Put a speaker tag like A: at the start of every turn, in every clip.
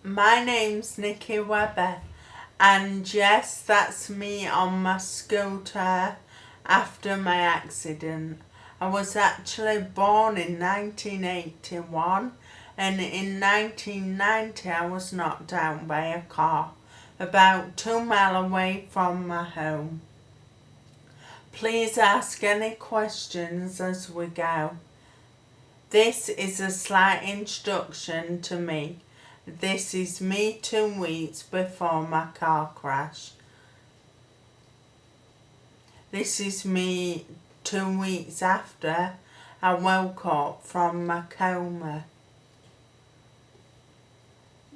A: My name's Nikki and yes, that's me on my scooter after my accident. I was actually born in 1981 and in 1990 I was knocked down by a car about 2 miles away from my home. Please ask any questions as we go. This is a slight introduction to me. This is me 2 weeks before my car crash. This is me 2 weeks after I woke up from my coma.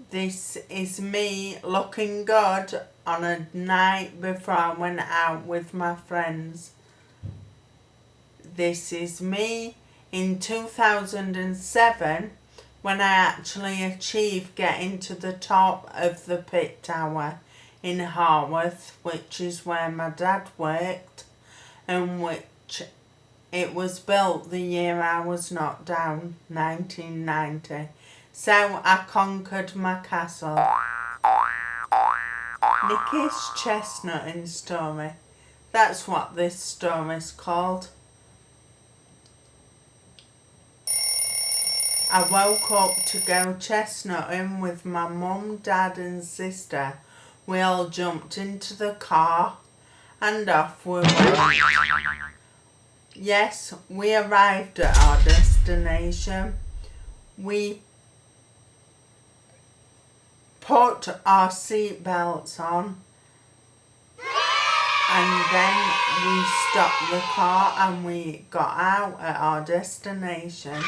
A: This is me looking good on a night before I went out with my friends. This is me in 2007 when I actually achieved getting to the top of the pit tower in Harworth, which is where my dad worked and which it was built the year I was knocked down, 1990. So I conquered my castle. Nikki's chestnutting story. That's what this story's called. I woke up to go chestnutting with my mum, dad and sister. We all jumped into the car and off we went. Yes, we arrived at our destination. We put our seatbelts on and then we stopped the car and we got out at our destination.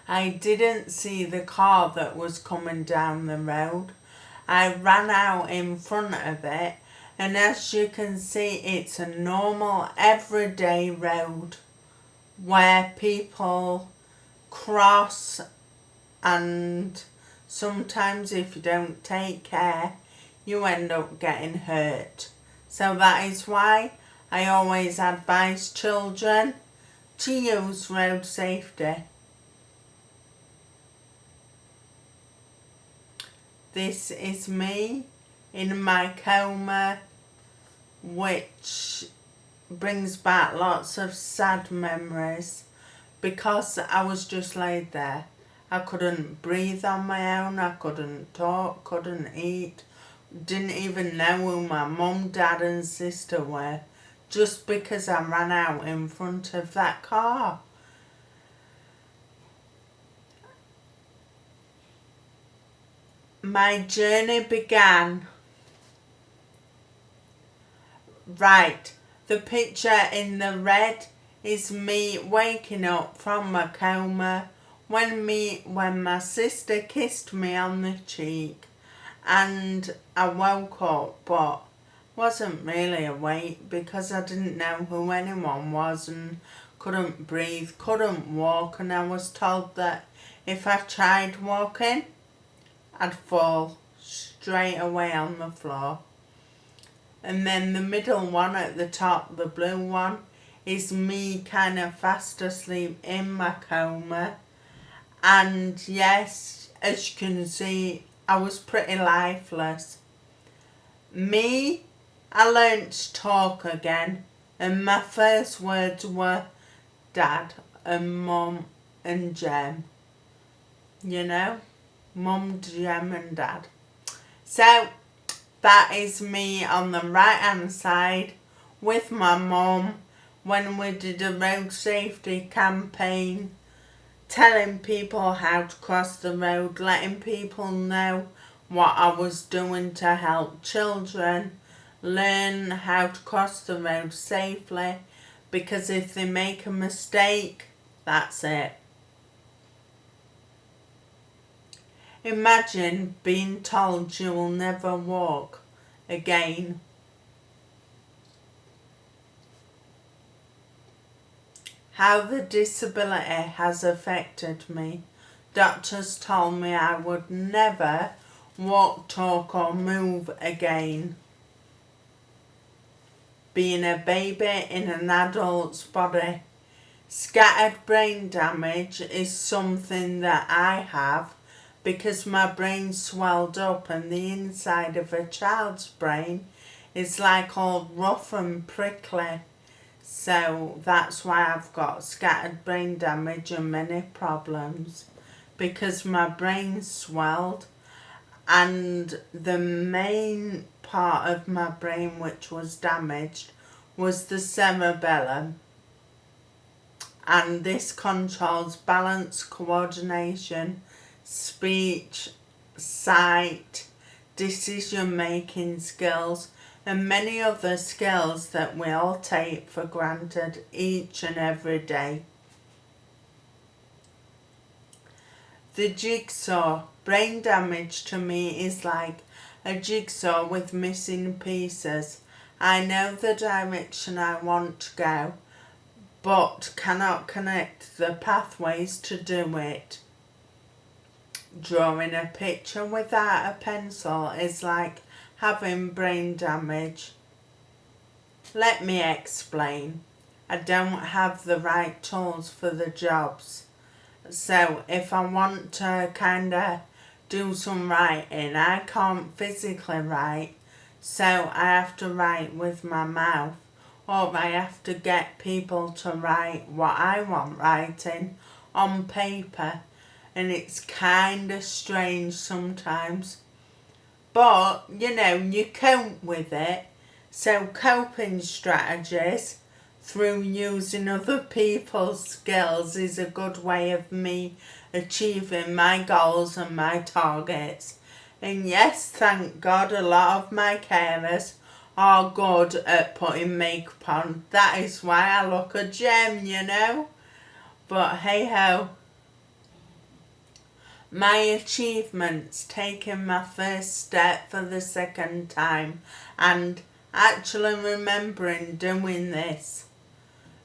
A: I didn't see the car that was coming down the road. I ran out in front of it, and as you can see, it's a normal everyday road where people cross, and sometimes if you don't take care you end up getting hurt. So that is why I always advise children to use road safety. This is me in my coma, which brings back lots of sad memories because I was just laid there. I couldn't breathe on my own, I couldn't talk, couldn't eat, didn't even know who my mum, dad and sister were, just because I ran out in front of that car. My journey began. Right, the picture in the red is me waking up from my coma when my sister kissed me on the cheek and I woke up but wasn't really awake because I didn't know who anyone was and couldn't breathe, couldn't walk, and I was told that if I tried walking I'd fall straight away on the floor. And then the middle one at the top, the blue one, is me kind of fast asleep in my coma. And yes, as you can see, I was pretty lifeless. Me, I learnt to talk again, and my first words were Dad and Mum and Jem. You know? Mum, Jem and Dad. So that is me on the right hand side with my mum when we did a road safety campaign, telling people how to cross the road, letting people know what I was doing to help children learn how to cross the road safely, because if they make a mistake, that's it. Imagine being told you will never walk again. How the disability has affected me. Doctors told me I would never walk, talk or move again. Being a baby in an adult's body. Scattered brain damage is something that I have because my brain swelled up, and the inside of a child's brain is like all rough and prickly. So that's why I've got scattered brain damage and many problems, because my brain swelled, and the main part of my brain which was damaged was the cerebellum, and this controls balance, coordination, speech, sight, decision making skills, and many other skills that we all take for granted each and every day. The jigsaw. Brain damage to me is like a jigsaw with missing pieces. I know the direction I want to go, but cannot connect the pathways to do it. Drawing a picture without a pencil is like having brain damage. Let me explain. I don't have the right tools for the jobs. So if I want to kind of do some writing, I can't physically write, so I have to write with my mouth, or I have to get people to write what I want writing on paper, and it's kind of strange sometimes. But, you know, you cope with it. So coping strategies through using other people's skills is a good way of me achieving my goals and my targets. And yes, thank God, a lot of my carers are good at putting makeup on. That is why I look a gem, you know. But hey ho. My achievements: taking my first step for the second time and actually remembering doing this.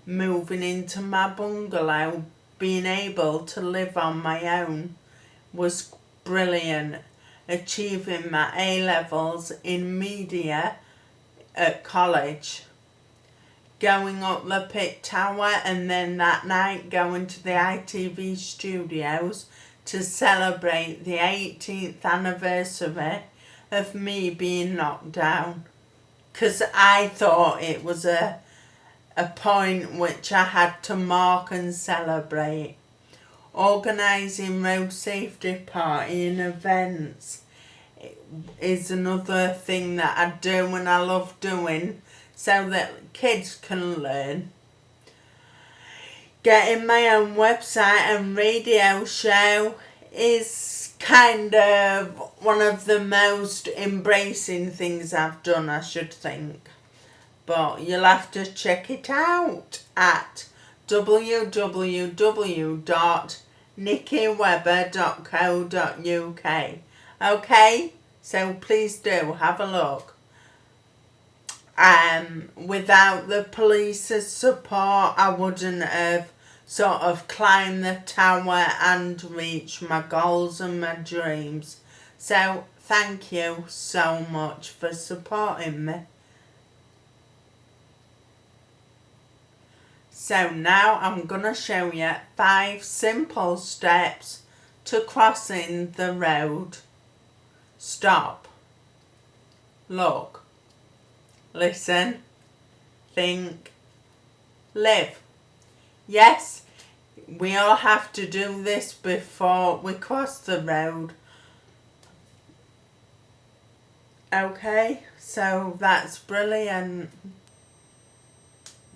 A: Moving into my bungalow, being able to live on my own was brilliant. Achieving my A-levels in media at college. Going up the Pit Tower, and then that night going to the ITV studios to celebrate the 18th anniversary of me being knocked down. Because I thought it was a point which I had to mark and celebrate. Organising road safety party and events is another thing that I do and I love doing, so that kids can learn. Getting my own website and radio show is kind of one of the most embracing things I've done, I should think. But you'll have to check it out at www.nickyweber.co.uk. Okay, so please do have a look. Without the police's support, I wouldn't have sort of climbed the tower and reached my goals and my dreams. So thank you so much for supporting me. So now I'm going to show you 5 simple steps to crossing the road. Stop. Look. Listen. Think. Live. Yes, we all have to do this before we cross the road. Okay, so that's brilliant.